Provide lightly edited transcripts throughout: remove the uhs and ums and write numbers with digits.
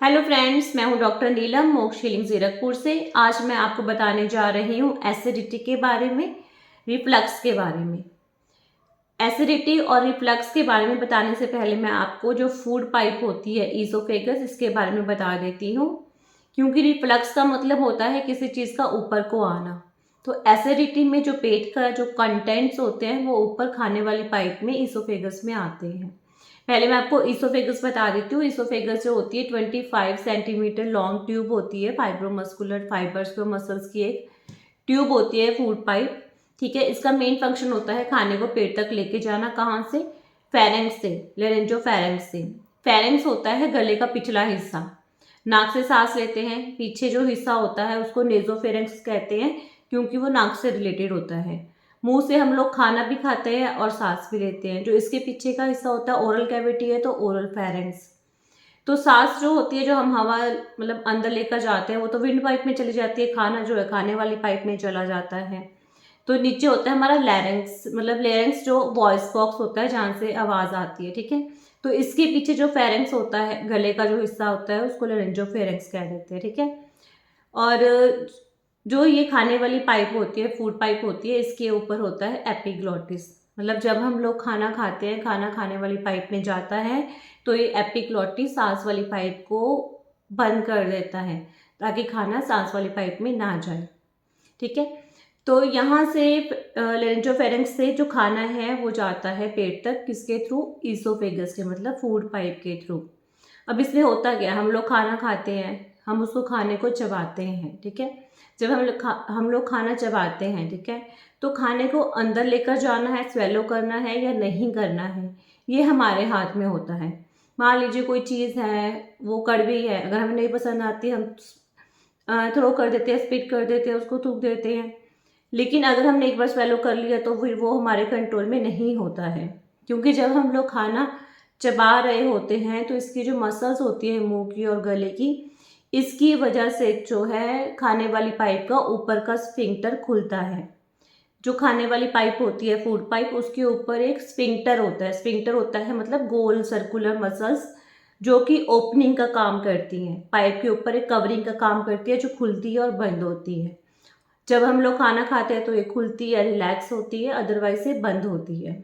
Hello friends, मैं हूं doctor नीलम मोक्ष हीलिंग जीरकपुर से। आज मैं आपको बताने जा रही हूं एसिडिटी के बारे में, रिफ्लक्स के बारे में। एसिडिटी और रिफ्लक्स के बारे में बताने से पहले मैं आपको जो फूड पाइप होती है ईसोफेगस, इसके बारे में बता देती हूँ। क्योंकि रिफ्लक्स का मतलब होता है किसी चीज़ का ऊपर को आना। तो एसिडिटी में जो पेट का जो कंटेंट्स होते हैं वो ऊपर खाने वाली पाइप में ईसोफेगस में आते हैं। पहले मैं आपको ईसोफेगस बता देती हूँ। ईसोफेगस जो होती है 25 सेंटीमीटर लॉन्ग ट्यूब होती है, फाइब्रोमस्कुलर फाइबर्स को मसल्स की एक ट्यूब होती है, फूड पाइप। ठीक है, इसका मेन फंक्शन होता है खाने को पेट तक लेके जाना। कहाँ से? फेरेंक्स से, लेरेंजोफेरेंक्स से। फेरेंक्स होता है गले का पिछला हिस्सा। नाक से सांस लेते हैं, पीछे जो हिस्सा होता है उसको नेजोफेरेंक्स कहते हैं, क्योंकि वो नाक से रिलेटेड होता है। मुंह से हम लोग खाना भी खाते हैं और सांस भी लेते हैं। जो इसके पीछे का हिस्सा होता है ओरल कैविटी है, तो ओरल फेरेंक्स। तो सांस जो होती है, जो हम हवा मतलब अंदर लेकर जाते हैं, वो तो विंड पाइप में चली जाती है। खाना जो है खाने वाली पाइप में चला जाता है। तो नीचे होता है हमारा लैरिंक्स, मतलब लैरिंक्स जो वॉइस बॉक्स होता है जहाँ से आवाज़ आती है। ठीक है, तो इसके पीछे जो फेरेंक्स होता है, गले का जो हिस्सा होता है, उसको लेरेंजोफेरेंक्स कह देते हैं। ठीक है, और जो ये खाने वाली पाइप होती है, फूड पाइप होती है, इसके ऊपर होता है एपिग्लॉटिस। मतलब जब हम लोग खाना खाते हैं, खाना खाने वाली पाइप में जाता है, तो ये एपिग्लॉटिस सांस वाली पाइप को बंद कर देता है, ताकि खाना सांस वाली पाइप में ना जाए। ठीक है, तो यहाँ से लेरेंजोफेरेंक्स से जो खाना है वो जाता है पेट तक, किसके थ्रू? ईसोफेगस के, मतलब फूड पाइप के थ्रू। अब इसमें होता क्या, हम लोग खाना खाते हैं, हम उसको खाने को चबाते हैं। ठीक है, जब हम लोग खाना चबाते हैं, ठीक है, तो खाने को अंदर लेकर जाना है, स्वेलो करना है या नहीं करना है, ये हमारे हाथ में होता है। मान लीजिए कोई चीज़ है, वो कड़वी है, अगर हमें नहीं पसंद आती, हम थ्रो कर देते हैं, स्पिट कर देते हैं, उसको थूक देते हैं। लेकिन अगर हमने एक बार स्वेलो कर लिया तो फिर वो हमारे कंट्रोल में नहीं होता है। क्योंकि जब हम लोग खाना चबा रहे होते हैं, तो इसकी जो मसल्स होती है मुंह की और गले की, इसकी वजह से जो है खाने वाली पाइप का ऊपर का स्फिंक्टर खुलता है। जो खाने वाली पाइप होती है फूड पाइप, उसके ऊपर एक स्फिंक्टर होता है। स्फिंक्टर होता है मतलब गोल सर्कुलर मसल्स, जो कि ओपनिंग का काम करती हैं। पाइप के ऊपर एक कवरिंग का काम करती है, जो खुलती है और बंद होती है। जब हम लोग खाना खाते हैं तो ये खुलती है, रिलैक्स होती है, अदरवाइज से बंद होती है।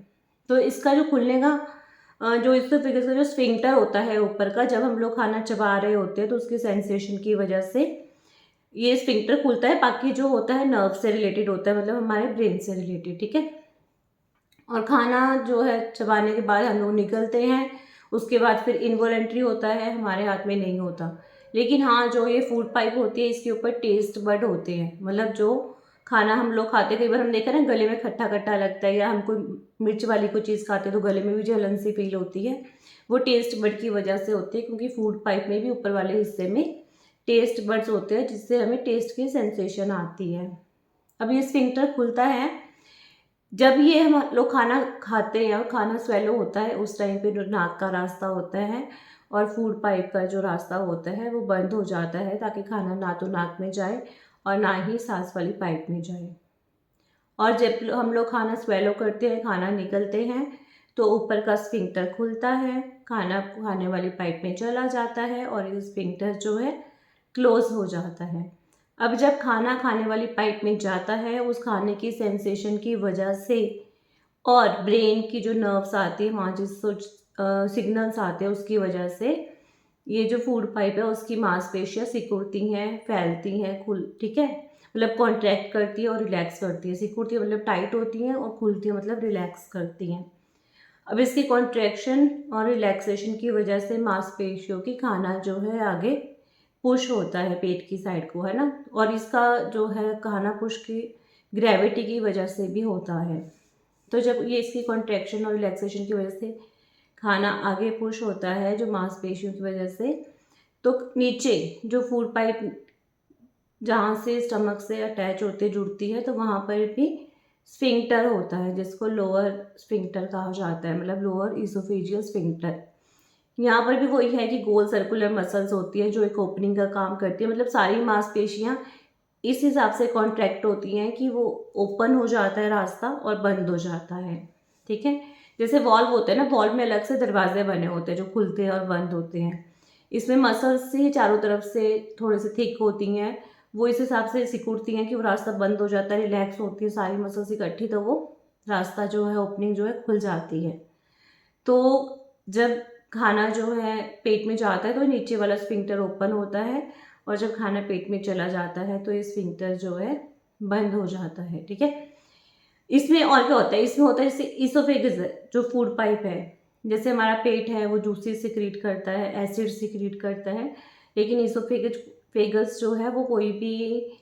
तो इसका जो खुलने का जो इसका फिगर का जो स्फिंक्टर होता है ऊपर का, जब हम लोग खाना चबा रहे होते हैं तो उसकी सेंसेशन की वजह से ये स्फिंक्टर खुलता है। बाकी जो होता है नर्व से रिलेटेड होता है, मतलब हमारे ब्रेन से रिलेटेड। ठीक है, और खाना जो है चबाने के बाद हम लोग निकलते हैं, उसके बाद फिर इनवॉलेंट्री होता है, हमारे हाथ में नहीं होता। लेकिन हाँ, जो ये फूड पाइप होती है, इसके ऊपर टेस्ट बड होते हैं। मतलब जो खाना हम लोग खाते, कई बार हम देखा ना गले में खट्टा खट्टा लगता है, या हम कोई मिर्च वाली कोई चीज़ खाते हैं तो गले में भी जलन सी फील होती है, वो टेस्ट बड की वजह से होती है। क्योंकि फूड पाइप में भी ऊपर वाले हिस्से में टेस्ट बड्स होते हैं, जिससे हमें टेस्ट की सेंसेशन आती है। अब ये स्फिंक्टर खुलता है जब ये हम लोग खाना खाते हैं और खाना स्वेलो होता है, उस टाइम पे जो नाक का रास्ता होता है और फूड पाइप का जो रास्ता होता है वो बंद हो जाता है, ताकि खाना ना तो नाक में जाए और ना ही सांस वाली पाइप में जाए। और जब हम लोग खाना स्वेलो करते हैं, खाना निकलते हैं, तो ऊपर का स्फिंक्टर खुलता है, खाना खाने वाली पाइप में चला जाता है और ये स्फिंक्टर जो है क्लोज हो जाता है। अब जब खाना खाने वाली पाइप में जाता है, उस खाने की सेंसेशन की वजह से और ब्रेन की जो नर्व्स आती है, वहाँ जिस सिग्नल्स आते हैं, उसकी वजह से ये जो फूड पाइप है उसकी मांसपेशियाँ सिकुड़ती हैं, फैलती हैं, खुल ठीक है, मतलब कॉन्ट्रैक्ट करती है और रिलैक्स करती है। सिकुड़ती है मतलब टाइट होती हैं, और खुलती है मतलब रिलैक्स करती हैं। अब इसकी कॉन्ट्रैक्शन और रिलैक्सेशन की वजह से मांसपेशियों की खाना जो है आगे पुश होता है पेट की साइड को, है ना। और इसका जो है खाना पुश की ग्रेविटी की वजह से भी होता है। तो जब ये इसकी कॉन्ट्रैक्शन और रिलैक्सेशन की वजह से खाना आगे पुश होता है, जो मांसपेशियों की वजह से, तो नीचे जो फूड पाइप जहाँ से स्टमक से अटैच होते जुड़ती है, तो वहाँ पर भी स्फिंक्टर होता है, जिसको लोअर स्फिंक्टर कहा जाता है, मतलब लोअर इसोफेजियल स्फिंक्टर। यहाँ पर भी वही है कि गोल सर्कुलर मसल्स होती है, जो एक ओपनिंग का काम करती है। मतलब सारी मांसपेशियाँ इस हिसाब से कॉन्ट्रैक्ट होती हैं कि वो ओपन हो जाता है रास्ता और बंद हो जाता है। ठीक है, जैसे वॉल्व होते हैं ना, वॉल्व में अलग से दरवाजे बने होते हैं जो खुलते हैं और बंद होते हैं। इसमें मसल्स ही चारों तरफ से थोड़े से थिक होती हैं, वो इस हिसाब से सिकुड़ती हैं कि वो रास्ता बंद हो जाता है, रिलैक्स होती है सारी मसल्स इकट्ठी, तो वो रास्ता जो है, ओपनिंग जो है खुल जाती है। तो जब खाना जो है पेट में जाता है तो नीचे वाला स्फिंक्टर ओपन होता है, और जब खाना पेट में चला जाता है तो ये स्फिंक्टर जो है बंद हो जाता है, ठीक है। इसमें और क्या होता है, इसमें होता है जैसे इसोफेगस जो फूड पाइप है, जैसे हमारा पेट है वो जूसेस सिक्रीट करता है, एसिड सिक्रीट करता है, लेकिन इसोफेगस फेगस जो है वो कोई भी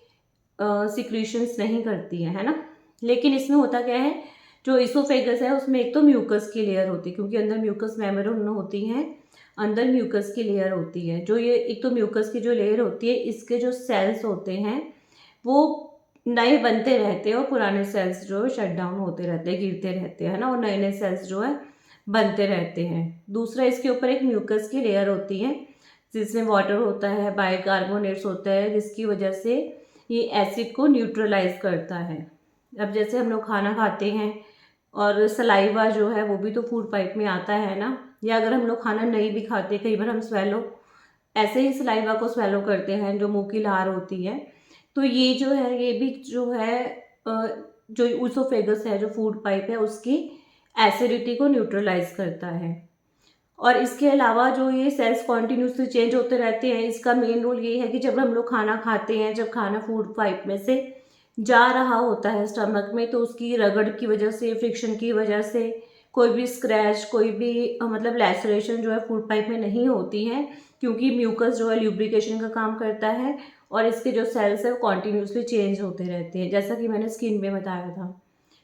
सिक्रीशंस नहीं करती है ना। लेकिन इसमें होता क्या है, जो इसोफेगस है उसमें एक तो म्यूकस की लेयर होती है, क्योंकि अंदर म्यूकस मेम्ब्रेन होती है, अंदर म्यूकस की लेयर होती है। जो ये एक तो म्यूकस की जो लेयर होती है, इसके जो सेल्स होते हैं वो नए बनते रहते हैं, और पुराने सेल्स जो है शट डाउन होते रहते हैं, गिरते रहते हैं ना, और नए नए सेल्स जो है बनते रहते हैं। दूसरा, इसके ऊपर एक म्यूकस की लेयर होती है जिसमें वाटर होता है, बाइकार्बोनेट्स होता है, जिसकी वजह से ये एसिड को न्यूट्रलाइज करता है। अब जैसे हम लोग खाना खाते हैं और सलाइवा जो है वो भी तो फूड पाइप में आता है ना, या अगर हम लोग खाना नहीं भी खाते, कई बार हम स्वेलो ऐसे ही सलाइवा को स्वेलो करते हैं, जो मुंह की लार होती है, तो ये जो है ये भी जो है जो ऊसोफेगस है, जो फूड पाइप है, उसकी एसिडिटी को न्यूट्रलाइज करता है। और इसके अलावा जो ये सेल्स कॉन्टिन्यूसली चेंज होते रहते हैं, इसका मेन रोल ये है कि जब हम लोग खाना खाते हैं, जब खाना फूड पाइप में से जा रहा होता है स्टमक में, तो उसकी रगड़ की वजह से, फ्रिक्शन की वजह से कोई भी स्क्रैच, कोई भी मतलब लैसरेशन जो है फूड पाइप में नहीं होती है, क्योंकि म्यूकस जो है ल्यूब्रिकेशन का काम करता है, और इसके जो सेल्स है वो कॉन्टिन्यूसली चेंज होते रहते हैं, जैसा कि मैंने स्किन में बताया था।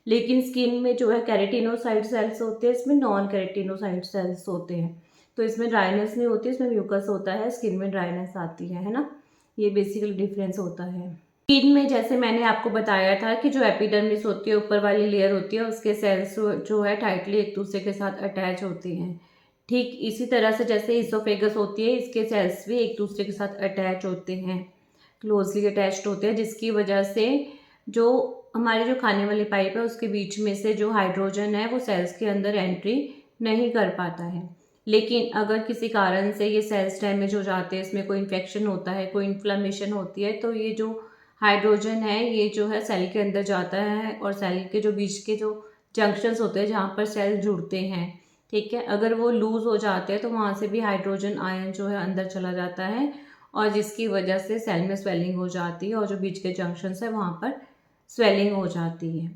लेकिन स्किन में जो है कैरेटिनोसाइट सेल्स होते हैं, इसमें नॉन कैरेटिनोसाइट सेल्स होते हैं, तो इसमें ड्राइनेस नहीं होती, इसमें म्यूकस होता है, स्किन में ड्राइनेस आती है ना। ये बेसिकली डिफरेंस होता है। स्किन में जैसे मैंने आपको बताया था कि जो एपिडर्मिस होती है, ऊपर वाली लेयर होती है, उसके सेल्स जो है टाइटली एक दूसरे के साथ अटैच होते हैं। ठीक इसी तरह से जैसे इसोफेगस होती है, इसके सेल्स भी एक दूसरे के साथ अटैच होते हैं, क्लोजली अटैच्ड होते हैं, जिसकी वजह से जो हमारी जो खाने वाली पाइप है उसके बीच में से जो हाइड्रोजन है वो सेल्स के अंदर एंट्री नहीं कर पाता है। लेकिन अगर किसी कारण से ये सेल्स डैमेज हो जाते हैं, इसमें कोई इन्फेक्शन होता है, कोई इन्फ्लेमेशन होती है, तो ये जो हाइड्रोजन है ये जो है सेल के अंदर जाता है, और सेल के जो बीच के जो जंक्शंस होते हैं जहाँ पर सेल जुड़ते हैं, ठीक है, अगर वो लूज हो जाते हैं तो वहाँ से भी हाइड्रोजन आयन जो है अंदर चला जाता है, और जिसकी वजह से सेल में स्वेलिंग हो जाती है, और जो बीच के जंक्शंस है वहाँ पर स्वेलिंग हो जाती है।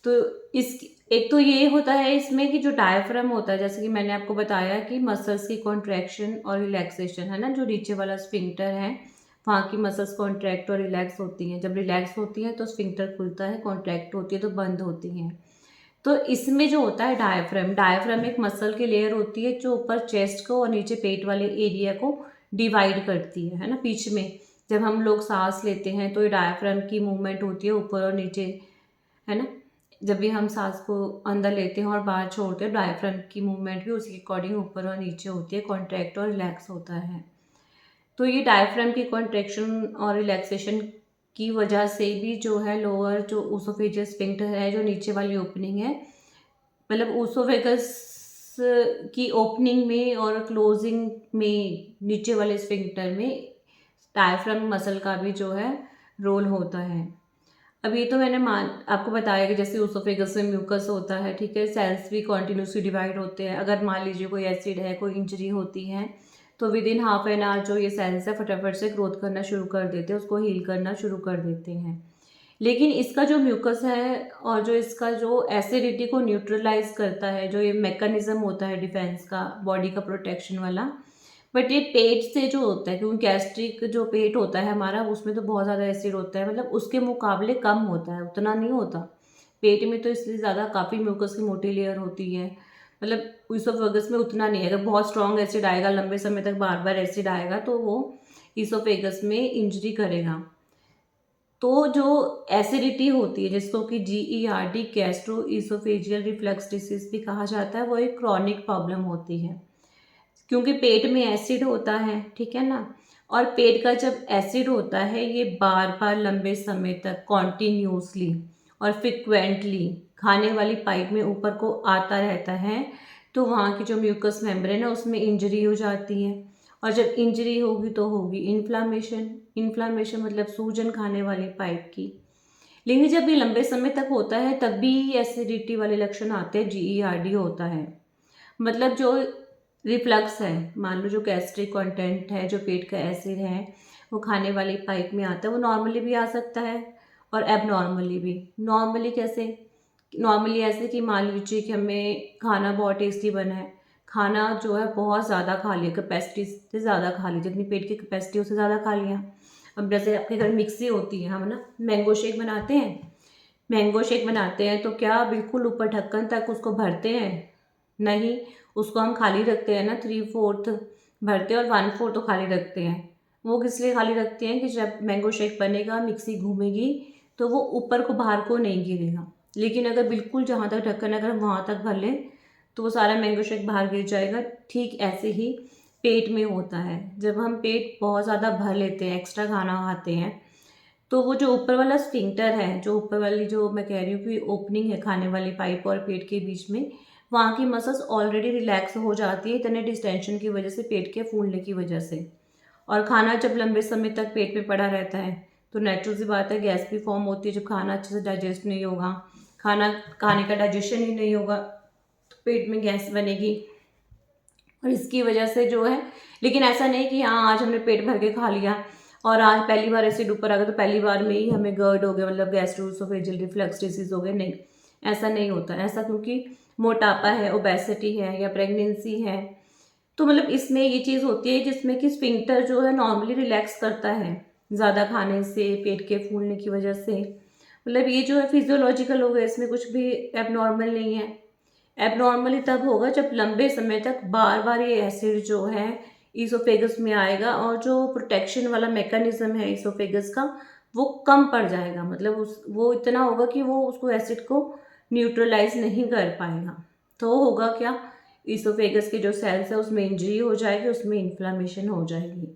तो इस एक तो ये होता है इसमें कि जो डायफ्राम होता है, जैसे कि मैंने आपको बताया कि मसल्स की कॉन्ट्रैक्शन और रिलैक्सेशन है ना, जो नीचे वाला स्फिंक्टर है वहाँ की मसल्स कॉन्ट्रैक्ट और रिलैक्स होती हैं, जब रिलैक्स होती हैं तो स्फिंक्टर खुलता है, कॉन्ट्रैक्ट होती है तो बंद होती हैं। तो इसमें जो होता है डायफ्राम, डायफ्राम एक मसल की लेयर होती है जो ऊपर चेस्ट को और नीचे पेट वाले एरिया को डिवाइड करती है ना। बीच में जब हम लोग सांस लेते हैं तो ये डायफ्राम की मूवमेंट होती है ऊपर और नीचे, है ना। जब भी हम सांस को अंदर लेते हैं और बाहर छोड़ते हैं, डायफ्राम की मूवमेंट भी उसी के अकॉर्डिंग ऊपर और नीचे होती है, कॉन्ट्रैक्ट और रिलैक्स होता है। तो ये डायफ्राम की कॉन्ट्रैक्शन और रिलैक्सेशन की वजह से भी जो है लोअर जो ओसोफेजियल स्फिंक्टर है, जो नीचे वाली ओपनिंग है, मतलब ओसोफेगस की ओपनिंग में और क्लोजिंग में नीचे वाले स्फिंक्टर में डायफ्राम मसल का भी जो है रोल होता है। अब ये तो मैंने आपको बताया कि जैसे ओसोफेगस में म्यूकस होता है, ठीक है, सेल्स भी कॉन्टिन्यूसली डिवाइड होते हैं। अगर मान लीजिए कोई एसिड है, कोई इंजरी होती है, तो with in half an hour जो ये सेल्स है फटाफट से ग्रोथ करना शुरू कर देते हैं, उसको हील करना शुरू कर देते हैं। लेकिन इसका जो म्यूकस है और जो इसका जो एसिडिटी को न्यूट्रलाइज करता है, जो ये मैकेनिज्म होता है डिफेंस का, बॉडी का प्रोटेक्शन वाला, बट ये पेट से जो होता है, क्योंकि गैस्ट्रिक जो पेट होता है हमारा उसमें तो बहुत ज़्यादा एसिड होता है, मतलब उसके मुकाबले कम होता है, उतना नहीं होता। पेट में तो इसलिए ज़्यादा काफ़ी म्यूकस की मोटी लेयर होती है, मतलब ईसोफेगस में उतना नहीं है। अगर बहुत स्ट्रॉन्ग एसिड आएगा, लंबे समय तक बार बार एसिड आएगा, तो वो ईसोफेगस में इंजरी करेगा। तो जो एसिडिटी होती है, जिसको कि GERD gastro oesophageal reflux disease भी कहा जाता है, वो एक क्रॉनिक प्रॉब्लम होती है, क्योंकि पेट में एसिड होता है, ठीक है ना। और पेट का जब एसिड होता है ये बार बार लंबे समय तक कॉन्टिन्यूसली और फ्रिक्वेंटली खाने वाली पाइप में ऊपर को आता रहता है, तो वहाँ की जो म्यूकस मेम्ब्रेन है उसमें इंजरी हो जाती है, और जब इंजरी होगी तो होगी इन्फ्लामेशन। इन्फ्लामेशन मतलब सूजन खाने वाली पाइप की। लेकिन जब ये लंबे समय तक होता है तब भी एसिडिटी वाले लक्षण आते हैं, GERD होता है। मतलब जो रिफ्लक्स है, मान लो जो गैस्ट्रिक कंटेंट है, जो पेट का एसिड है वो खाने वाली पाइप में आता है, वो नॉर्मली भी आ सकता है और एबनॉर्मली भी। नॉर्मली कैसे? नॉर्मली ऐसे कि मान लीजिए कि हमें खाना बहुत टेस्टी बना है, खाना जो है बहुत ज़्यादा खा लिया, कैपेसिटी से ज़्यादा खा लिया, जितनी पेट की कैपेसिटी उससे ज़्यादा खा लिया। अब जैसे आपके घर मिक्सी होती है, हम ना मैंगो शेक बनाते हैं, मैंगो शेक बनाते हैं तो क्या बिल्कुल ऊपर ढक्कन तक उसको भरते हैं? नहीं, उसको हम खाली रखते हैं ना, 3/4 भरते हैं और 1/4 तो खाली रखते हैं। वो किस लिए खाली रखते हैं कि जब मैंगो शेक बनेगा, मिक्सी घूमेगी तो वो ऊपर को बाहर को नहीं गिरेगा। लेकिन अगर बिल्कुल जहाँ तक ढक्कन अगर हम वहाँ तक भर लें तो वो सारा मैंगो शेक बाहर गिर जाएगा। ठीक ऐसे ही पेट में होता है। जब हम पेट बहुत ज़्यादा भर लेते हैं, एक्स्ट्रा खाना खाते हैं, तो वो जो ऊपर वाला स्फिंक्टर है, जो ऊपर वाली जो मैं कह रही हूँ कि ओपनिंग है खाने वाली पाइप और पेट के बीच में, वहाँ की मसल्स ऑलरेडी रिलैक्स हो जाती है इतने डिस्टेंशन की वजह से, पेट के फूलने की वजह से। और खाना जब लंबे समय तक पेट में पड़ा रहता है तो नेचुरल सी बात है गैस भी फॉर्म होती है। जब खाना अच्छे से डाइजेस्ट नहीं होगा, खाना खाने का डाइजेशन ही नहीं होगा तो पेट में गैस बनेगी और इसकी वजह से जो है। लेकिन ऐसा नहीं कि हाँ आज हमने पेट भर के खा लिया और आज पहली बार एसिड ऊपर आ गया तो पहली बार में ही हमें GERD हो गया, मतलब गैस्ट्रोएसोफेजियल रिफ्लक्स डिसीज हो गया। नहीं, ऐसा नहीं होता। ऐसा क्योंकि मोटापा है, ओबेसिटी है या प्रेगनेंसी है, तो मतलब इसमें ये चीज़ होती है जिसमें कि स्फिंक्टर जो है नॉर्मली रिलैक्स करता है ज़्यादा खाने से, पेट के फूलने की वजह से। मतलब ये जो है फिजियोलॉजिकल हो गया, इसमें कुछ भी एबनॉर्मल नहीं है। एबनॉर्मली तब होगा जब लंबे समय तक बार बार ये एसिड जो है ईसोफेगस में आएगा और जो प्रोटेक्शन वाला मैकेनिज्म है ईसोफेगस का वो कम पड़ जाएगा। मतलब वो इतना होगा कि वो उसको एसिड को न्यूट्रलाइज नहीं कर पाएगा। तो होगा क्या, ईसोफेगस के जो सेल्स है उसमें इंजरी हो जाएगी, उसमें इन्फ्लामेशन हो जाएगी।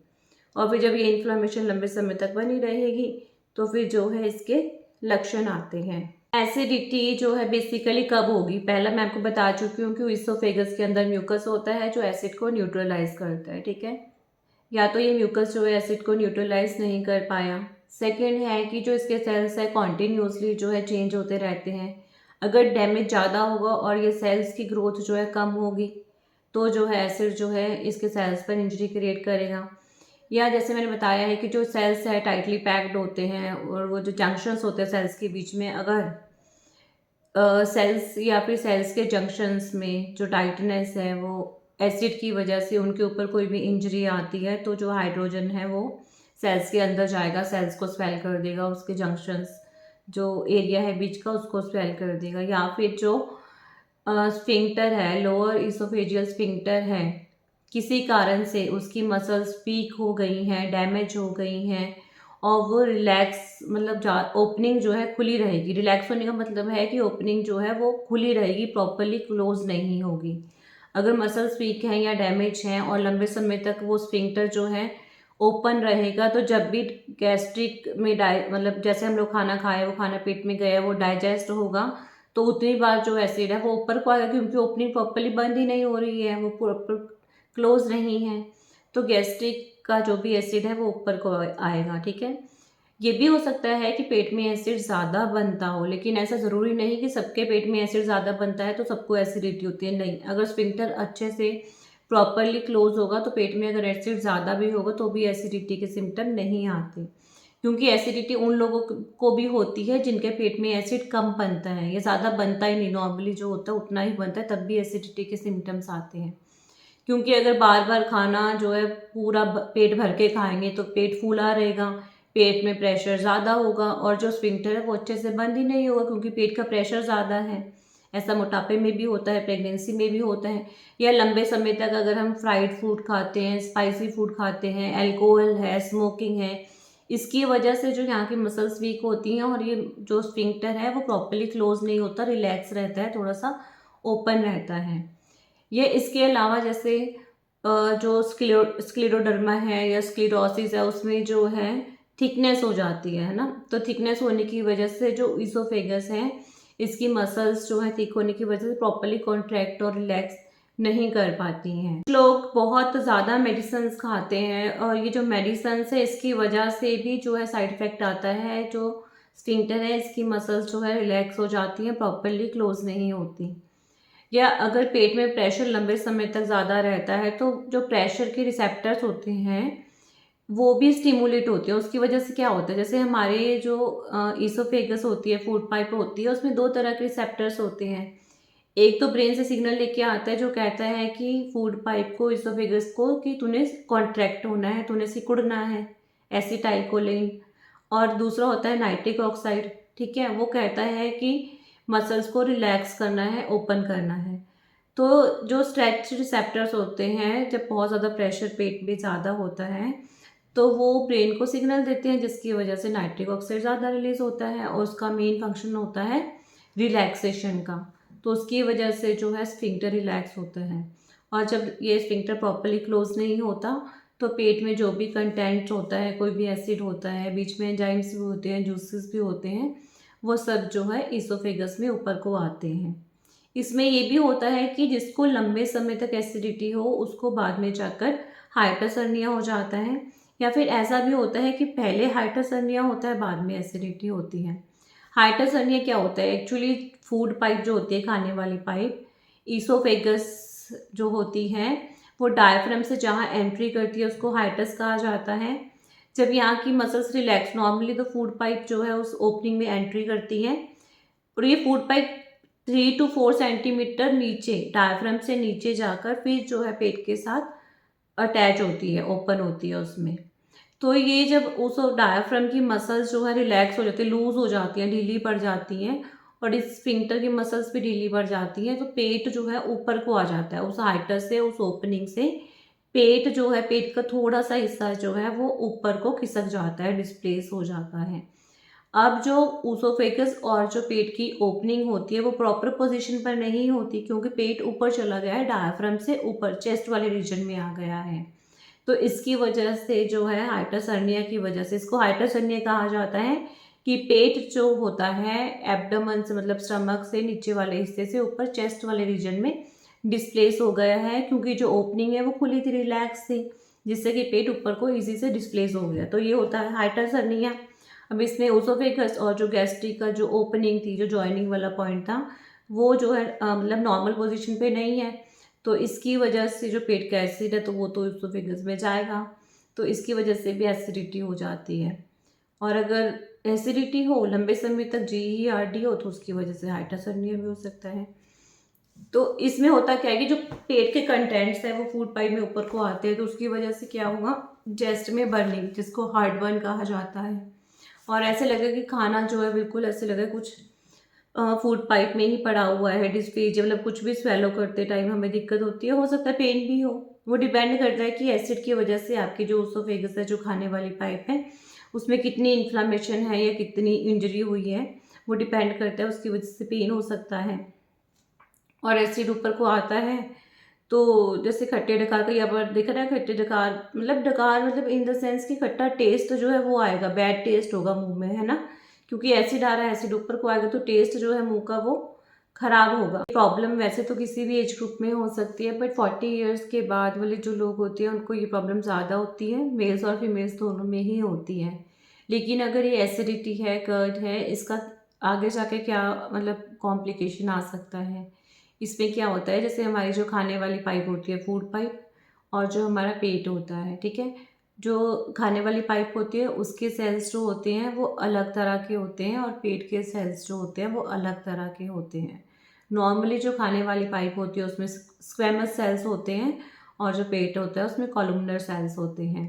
और फिर जब ये इन्फ्लामेशन लंबे समय तक बनी रहेगी तो फिर जो है इसके लक्षण आते हैं। एसिडिटी जो है बेसिकली कब होगी? पहला मैं आपको बता चुकी हूँ कि ईसोफेगस के अंदर म्यूकस होता है जो एसिड को न्यूट्रलाइज करता है, ठीक है। या तो ये म्यूकस जो है एसिड को न्यूट्रलाइज नहीं कर पाया। सेकेंड है कि जो इसके सेल्स है कॉन्टिन्यूसली जो है चेंज होते रहते हैं। अगर डैमेज ज़्यादा होगा और ये सेल्स की ग्रोथ जो है कम होगी तो जो है एसिड जो है इसके सेल्स पर इंजरी क्रिएट करेगा। या जैसे मैंने बताया है कि जो सेल्स है टाइटली पैक्ड होते हैं और वो जो जंक्शंस होते हैं सेल्स के बीच में, अगर सेल्स या फिर सेल्स के जंक्शंस में जो टाइटनेस है वो एसिड की वजह से उनके ऊपर कोई भी इंजरी आती है तो जो हाइड्रोजन है वो सेल्स के अंदर जाएगा, सेल्स को स्वेल कर देगा, उसके जंक्शंस जो एरिया है बीच का उसको स्वेल कर देगा। या फिर जो स्फिंक्टर है, लोअर इसोफेजियल स्फिंक्टर है, किसी कारण से उसकी मसल्स वीक हो गई हैं, डैमेज हो गई हैं और वो रिलैक्स मतलब ओपनिंग जो है खुली रहेगी। रिलैक्स होने का मतलब है कि ओपनिंग जो है वो खुली रहेगी, प्रॉपरली क्लोज नहीं होगी। अगर मसल्स वीक हैं या डैमेज हैं और लंबे समय तक वो स्फिंक्टर जो है ओपन रहेगा तो जब भी गैस्ट्रिक में मतलब जैसे हम लोग खाना खाए, वो खाना पेट में गया, वो डाइजेस्ट होगा तो उतनी बार जो एसिड है वो ऊपर को आएगा क्योंकि ओपनिंग प्रॉपरली बंद ही नहीं हो रही है, वो प्रॉपर क्लोज नहीं है। तो गैस्ट्रिक का जो भी एसिड है वो ऊपर को आएगा, ठीक है। ये भी हो सकता है कि पेट में एसिड ज़्यादा बनता हो, लेकिन ऐसा ज़रूरी नहीं कि सबके पेट में एसिड ज़्यादा बनता है तो सबको एसिडिटी होती है। नहीं, अगर स्फिंक्टर अच्छे से प्रॉपरली क्लोज होगा तो पेट में अगर एसिड ज़्यादा भी होगा तो भी एसिडिटी के सिम्टम नहीं आते। क्योंकि एसिडिटी उन लोगों को भी होती है जिनके पेट में एसिड कम बनता है, ये ज़्यादा बनता ही नहीं, नॉर्मली जो होता है उतना ही बनता है, तब भी एसिडिटी के सिम्टम्स आते हैं। क्योंकि अगर बार बार खाना जो है पूरा पेट भर के खाएंगे तो पेट फूला रहेगा, पेट में प्रेशर ज़्यादा होगा और जो स्फिंक्टर है वो अच्छे से बंद ही नहीं होगा क्योंकि पेट का प्रेशर ज़्यादा है। ऐसा मोटापे में भी होता है, प्रेगनेंसी में भी होता है। या लंबे समय तक अगर हम फ्राइड फूड खाते हैं, स्पाइसी फूड खाते हैं, अल्कोहल है, स्मोकिंग है, इसकी वजह से जो यहाँ की मसल्स वीक होती हैं और ये जो स्फिंक्टर है वो प्रॉपरली क्लोज नहीं होता, रिलैक्स रहता है, थोड़ा सा ओपन रहता है। ये इसके अलावा जैसे जो स्क्लेरोडर्मा है या स्क्लेरोसिस है उसमें जो है थिकनेस हो जाती है ना, तो थिकनेस होने की वजह से जो इसोफेगस है इसकी मसल्स जो है थिक होने की वजह से प्रॉपरली कॉन्ट्रैक्ट और रिलैक्स नहीं कर पाती हैं। लोग बहुत ज़्यादा मेडिसिन्स खाते हैं और ये जो मेडिसिन्स है इसकी वजह से भी जो है साइड इफ़ेक्ट आता है। जो स्फिंक्टर है इसकी मसल्स जो है रिलैक्स हो जाती हैं, प्रॉपरली क्लोज नहीं होती। या अगर पेट में प्रेशर लंबे समय तक ज़्यादा रहता है तो जो प्रेशर के रिसेप्टर्स होते हैं वो भी स्टिमुलेट होते हैं। उसकी वजह से क्या होता है, जैसे हमारे जो ईसोफेगस होती है, फूड पाइप होती है, उसमें दो तरह के रिसेप्टर्स होते हैं। एक तो ब्रेन से सिग्नल लेके आता है जो कहता है कि फूड पाइप को, ईसोफेगस को, कि तूने कॉन्ट्रैक्ट होना है, तूने सिकुड़ना है, एसिटाइलकोलिन। और दूसरा होता है नाइट्रिक ऑक्साइड, ठीक है, वो कहता है कि मसल्स को रिलैक्स करना है, ओपन करना है। तो जो स्ट्रेच रिसेप्टर्स होते हैं, जब बहुत ज़्यादा प्रेशर पेट में ज़्यादा होता है तो वो ब्रेन को सिग्नल देते हैं, जिसकी वजह से नाइट्रिक ऑक्साइड ज़्यादा रिलीज होता है और उसका मेन फंक्शन होता है रिलैक्सेशन का। तो उसकी वजह से जो है स्फिंक्टर रिलैक्स होता है। और जब ये स्फिंक्टर प्रॉपरली क्लोज नहीं होता तो पेट में जो भी कंटेंट होता है, कोई भी एसिड होता है, बीच में एंजाइम्स भी होते हैं, जूसेस भी होते हैं, वो सब जो है ईसोफेगस में ऊपर को आते हैं। इसमें ये भी होता है कि जिसको लंबे समय तक एसिडिटी हो उसको बाद में जाकर हाइपरसर्निया हो जाता है, या फिर ऐसा भी होता है कि पहले हाइपरसर्निया होता है, बाद में एसिडिटी होती है। हाइपरसर्निया क्या होता है, एक्चुअली फूड पाइप जो होती है, खाने वाली पाइप, ईसोफेगस जो होती है वो डायफ्राम से जहाँ एंट्री करती है उसको हाइटस कहा जाता है। जब यहाँ की मसल्स रिलैक्स, नॉर्मली तो फूड पाइप जो है उस ओपनिंग में एंट्री करती है और ये फूड पाइप 3 to 4 सेंटीमीटर नीचे, डायफ्राम से नीचे जाकर फिर जो है पेट के साथ अटैच होती है, ओपन होती है उसमें। तो ये जब उस डायफ्राम की मसल्स जो है रिलैक्स हो जाती है, लूज हो जाती हैं, ढीली पड़ जाती हैं, और इस स्फिंक्टर की मसल्स भी ढीली पड़ जाती हैं, तो पेट जो है ऊपर को आ जाता है, उस हाइटस से, उस ओपनिंग से पेट जो है, पेट का थोड़ा सा हिस्सा जो है वो ऊपर को खिसक जाता है, डिस्प्लेस हो जाता है। अब जो ऊसोफेगस और जो पेट की ओपनिंग होती है वो प्रॉपर पोजीशन पर नहीं होती, क्योंकि पेट ऊपर चला गया है, डायफ्राम से ऊपर चेस्ट वाले रीजन में आ गया है। तो इसकी वजह से जो है हाइपरसर्निया की वजह से, इसको हाइपरसर्निया कहा जाता है कि पेट जो होता है एब्डोमेन से, मतलब स्टमक से नीचे वाले हिस्से से ऊपर चेस्ट वाले रीजन में डिस्प्लेस हो गया है, क्योंकि जो ओपनिंग है वो खुली थी, रिलैक्स थी, जिससे कि पेट ऊपर को इजी से डिस्प्लेस हो गया। तो ये होता है हाइपरसर्निया। अब इसमें ओसोफेगस और जो गैस्ट्रिक का जो ओपनिंग थी, जो जॉइनिंग वाला पॉइंट था, वो जो है मतलब नॉर्मल पोजीशन पे नहीं है, तो इसकी वजह से जो पेट का एसिड है तो वो तो ओसोफेगस में जाएगा, तो इसकी वजह से भी एसिडिटी हो जाती है। और अगर एसिडिटी हो, लंबे समय तक GERD हो, तो उसकी वजह से हाइपरसर्निया भी हो सकता है। तो इसमें होता क्या है कि जो पेट के कंटेंट्स है वो फूड पाइप में ऊपर को आते हैं, तो उसकी वजह से क्या होगा, चेस्ट में बर्निंग, जिसको हार्ट बर्न कहा जाता है, और ऐसे लगे कि खाना जो है बिल्कुल ऐसे लगे कुछ फूड पाइप में ही पड़ा हुआ है, डिस्पेज, मतलब कुछ भी स्वेलो करते टाइम हमें दिक्कत होती है, हो सकता है पेन भी हो। वो डिपेंड करता है कि एसिड की वजह से आपकी जो ओसोफेगस है, जो खाने वाली पाइप है, उसमें कितनी इन्फ्लामेशन है या कितनी इंजरी हुई है, वो डिपेंड करता है, उसकी वजह से पेन हो सकता है। और एसिड ऊपर को आता है तो जैसे खट्टे डकार का यहाँ पर दिख रहा है, खट्टे डकार मतलब, डकार मतलब इन द सेंस कि खट्टा टेस्ट जो है वो आएगा, बैड टेस्ट होगा मुंह में, है ना, क्योंकि एसिड आ रहा है, एसिड ऊपर को आएगा तो टेस्ट जो है मुंह का वो खराब होगा। प्रॉब्लम वैसे तो किसी भी एज ग्रुप में हो सकती है, बट 40 ईयर्स के बाद वाले जो लोग होते हैं उनको ये प्रॉब्लम ज़्यादा होती है, मेल्स और फीमेल्स दोनों में ही होती है। लेकिन अगर ये एसिडिटी है, कर्ड है, इसका आगे जाके क्या मतलब कॉम्प्लिकेशन आ सकता है। इसमें क्या होता है, जैसे हमारी जो खाने वाली पाइप होती है, फूड पाइप, और जो हमारा पेट होता है, ठीक है, जो खाने वाली पाइप होती है उसके सेल्स जो होते हैं वो अलग तरह के होते हैं, और पेट के सेल्स जो होते हैं वो अलग तरह के होते हैं। नॉर्मली जो खाने वाली पाइप होती है उसमें स्क्वेमस सेल्स होते हैं, और जो पेट होता है उसमें कॉलमनर सेल्स होते हैं।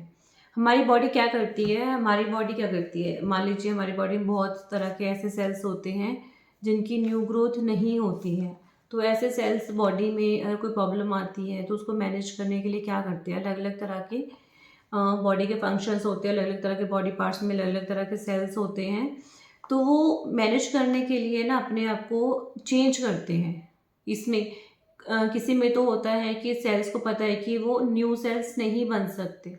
हमारी बॉडी क्या करती है, हमारी बॉडी क्या करती है, मान लीजिए हमारी बॉडी में बहुत तरह के ऐसे सेल्स होते हैं जिनकी न्यू ग्रोथ नहीं होती है, तो ऐसे सेल्स बॉडी में अगर कोई प्रॉब्लम आती है तो उसको मैनेज करने के लिए क्या करते हैं, अलग अलग तरह के बॉडी के फंक्शंस होते हैं, अलग अलग तरह के बॉडी पार्ट्स में अलग अलग तरह के सेल्स होते हैं, तो वो मैनेज करने के लिए ना अपने आप को चेंज करते हैं। इसमें किसी में तो होता है कि सेल्स को पता है कि वो न्यू सेल्स नहीं बन सकते,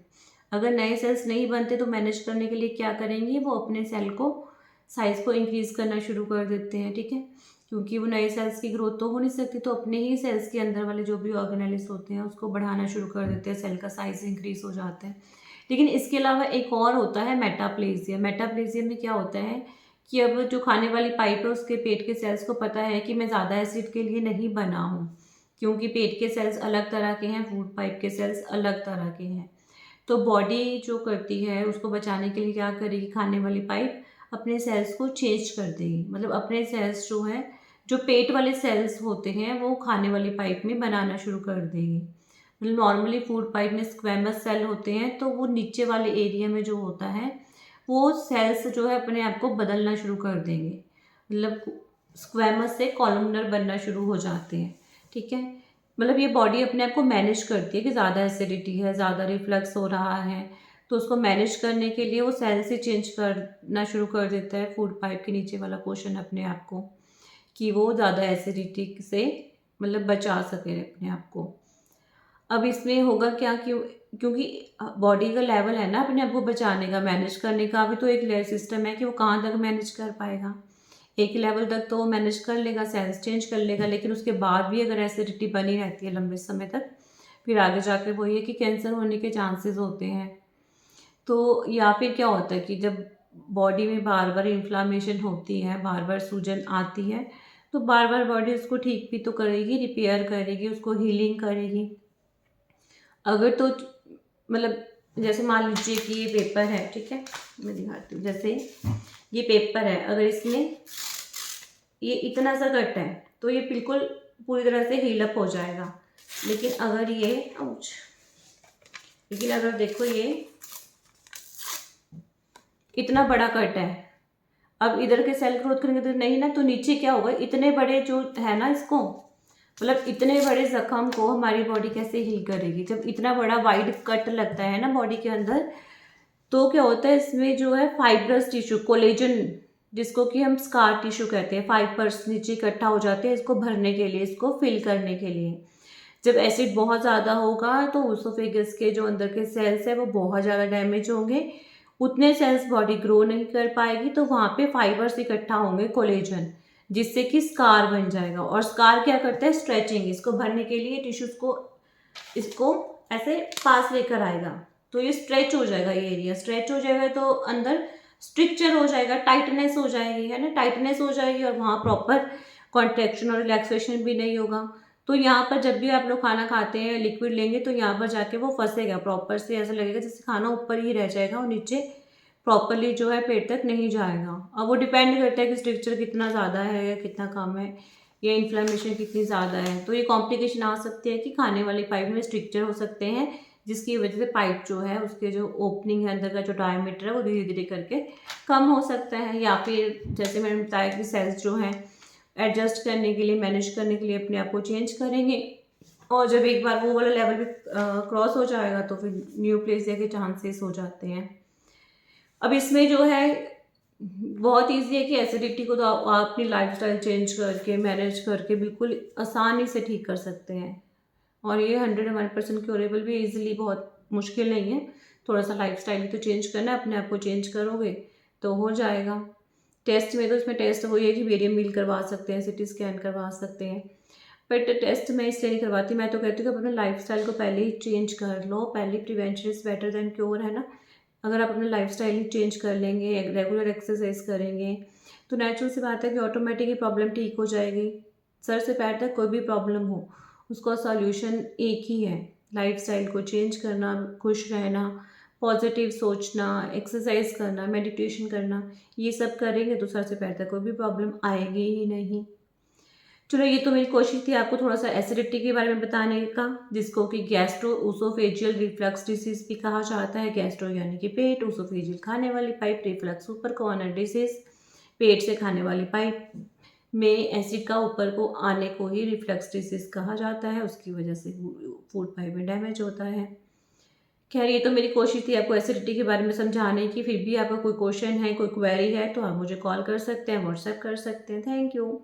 अगर नए सेल्स नहीं बनते तो मैनेज करने के लिए क्या करेंगे, वो अपने सेल को, साइज़ को इंक्रीज़ करना शुरू कर देते हैं, ठीक है, क्योंकि वो नए सेल्स की ग्रोथ तो हो नहीं सकती, तो अपने ही सेल्स के अंदर वाले जो भी ऑर्गेनेलिस होते हैं उसको बढ़ाना शुरू कर देते हैं, सेल का साइज इंक्रीज हो जाता है। लेकिन इसके अलावा एक और होता है मेटाप्लेजिया। मेटाप्लेजिया में क्या होता है कि अब जो खाने वाली पाइप है उसके पेट के सेल्स को पता है कि मैं ज़्यादा एसिड के लिए नहीं बना हूँ, क्योंकि पेट के सेल्स अलग तरह के हैं, फूड पाइप के सेल्स अलग तरह के हैं। तो बॉडी जो करती है उसको बचाने के लिए क्या करेगी, खाने वाली पाइप अपने सेल्स को चेंज कर देगी, मतलब अपने सेल्स जो है, जो पेट वाले सेल्स होते हैं वो खाने वाली पाइप में बनाना शुरू कर देगी। मतलब नॉर्मली फूड पाइप में स्क्वैमस सेल होते हैं, तो वो नीचे वाले एरिया में जो होता है वो सेल्स जो है अपने आप को बदलना शुरू कर देंगे, मतलब स्क्वैमस से कॉलमनर बनना शुरू हो जाते हैं। ठीक है, मतलब ये बॉडी अपने आप को मैनेज करती है कि ज़्यादा एसिडिटी है, ज़्यादा रिफ्लक्स हो रहा है, तो उसको मैनेज करने के लिए वो सेल से चेंज करना शुरू कर देता है फूड पाइप के नीचे वाला पोर्शन अपने आप को, कि वो ज़्यादा एसिडिटी से मतलब बचा सके अपने आप को। अब इसमें होगा क्या, क्योंकि बॉडी का लेवल है ना अपने आप को बचाने का, मैनेज करने का भी तो एक लेयर सिस्टम है कि वो कहाँ तक मैनेज कर पाएगा। एक लेवल तक तो वो मैनेज कर लेगा, सेल्स चेंज कर लेगा, लेकिन उसके बाद भी अगर एसिडिटी बनी रहती है लंबे समय तक, फिर आगे जाके वही है कि कैंसर होने के चांसेस होते हैं। तो या फिर क्या होता है कि जब बॉडी में बार बार इन्फ्लामेशन होती है, बार बार सूजन आती है, तो बार बार बॉडी उसको ठीक भी तो करेगी, रिपेयर करेगी, उसको हीलिंग करेगी। अगर तो मतलब जैसे मान लीजिए कि ये पेपर है, ठीक है, मैं दिखाती हूँ। जैसे ये पेपर है, अगर इसमें ये इतना सा कट है तो ये बिल्कुल पूरी तरह से हील अप हो जाएगा। लेकिन अगर ये लेकिन अगर देखो ये इतना बड़ा कट है, अब इधर के सेल ग्रोथ करेंगे तो नहीं ना, तो नीचे क्या होगा, इतने बड़े जो है ना, इसको मतलब इतने बड़े जख्म को हमारी बॉडी कैसे हील करेगी। जब इतना बड़ा वाइड कट लगता है ना बॉडी के अंदर, तो क्या होता है इसमें जो है फाइब्रस टिश्यू, कोलेजन, जिसको कि हम स्कार टिश्यू कहते हैं, फाइबर्स नीचे इकट्ठा हो जाते हैं इसको भरने के लिए, इसको फिल करने के लिए। जब एसिड बहुत ज़्यादा होगा तो उसोफेगस के जो अंदर के सेल्स है वो बहुत ज़्यादा डैमेज होंगे, उतने सेल्स बॉडी ग्रो नहीं कर पाएगी, तो वहाँ पे फाइबर्स इकट्ठा होंगे, कोलेजन, जिससे कि स्कार बन जाएगा। और स्कार क्या करता है, स्ट्रेचिंग, इसको भरने के लिए टिश्यूज को इसको ऐसे पास लेकर आएगा, तो ये स्ट्रेच हो जाएगा, ये एरिया स्ट्रेच हो जाएगा, तो अंदर स्ट्रिक्चर हो जाएगा, टाइटनेस हो जाएगी, है ना, टाइटनेस हो जाएगी, और वहाँ प्रॉपर कॉन्ट्रैक्शन और रिलैक्सेशन भी नहीं होगा। तो यहाँ पर जब भी आप लोग खाना खाते हैं, लिक्विड लेंगे, तो यहाँ पर जाके वो फंसेगा प्रॉपर से, ऐसा लगेगा जैसे खाना ऊपर ही रह जाएगा और नीचे प्रॉपरली जो है पेट तक नहीं जाएगा। अब वो डिपेंड करता है कि स्ट्रक्चर कितना ज़्यादा है या कितना कम है, या इन्फ्लेमेशन कितनी ज़्यादा है। तो ये कॉम्प्लिकेशन आ सकती है कि खाने वाली पाइप में स्ट्रक्चर हो सकते हैं, जिसकी वजह से पाइप जो है उसके जो ओपनिंग है, अंदर का जो डायमीटर है वो धीरे धीरे करके कम हो सकता है। या फिर जैसे मैंने बताया कि सेल्स जो हैं एडजस्ट करने के लिए, मैनेज करने के लिए अपने आप को चेंज करेंगे, और जब एक बार वो वाला लेवल भी क्रॉस हो जाएगा तो फिर न्यूप्लेसिया के चांसेस हो जाते हैं। अब इसमें जो है बहुत ईजी है कि एसिडिटी को तो आप अपनी लाइफस्टाइल चेंज करके, मैनेज करके बिल्कुल आसानी से ठीक कर सकते हैं, और ये 100% क्योरेबल भी ईजिली, बहुत मुश्किल नहीं है। थोड़ा सा लाइफस्टाइल तो चेंज करना है, अपने आप को चेंज करोगे तो हो जाएगा। टेस्ट में तो इसमें टेस्ट वही है कि बेरियम मील करवा सकते हैं, सिटी स्कैन करवा सकते हैं, बट टेस्ट मैं इसलिए नहीं करवाती। मैं तो कहती हूँ कि अपने लाइफस्टाइल को पहले ही चेंज कर लो, पहले prevention is better than cure, है ना। अगर आप अपना लाइफस्टाइल ही चेंज कर लेंगे, रेगुलर एक्सरसाइज करेंगे, तो नेचुरल सी बात है कि ऑटोमेटिकली प्रॉब्लम ठीक हो जाएगी। सर से पैर तक कोई भी प्रॉब्लम हो, उसका सॉल्यूशन एक ही है, लाइफस्टाइल को चेंज करना, खुश रहना, पॉजिटिव सोचना, एक्सरसाइज करना, मेडिटेशन करना। ये सब करेंगे तो सर से पैर तक कोई भी प्रॉब्लम आएगी ही नहीं। चलो, ये तो मेरी कोशिश थी आपको थोड़ा सा एसिडिटी के बारे में बताने का, जिसको कि गैस्ट्रो ऊसोफेजियल रिफ्लक्स डिसीज भी कहा जाता है। गैस्ट्रो यानी कि पेट, ऊसोफेजियल खाने वाली पाइप, रिफ्लक्स ऊपर कॉर्नर डिसीज, पेट से खाने वाली पाइप में एसिड का ऊपर को आने को ही रिफ्लक्स डिसीज कहा जाता है, उसकी वजह से फूड पाइप में डैमेज होता है। खैर, ये तो मेरी कोशिश थी आपको एसिडिटी के बारे में समझाने की। फिर भी आपका कोई क्वेश्चन है, कोई क्वेरी है, तो आप मुझे कॉल कर सकते हैं, व्हाट्सएप कर सकते हैं। Thank you.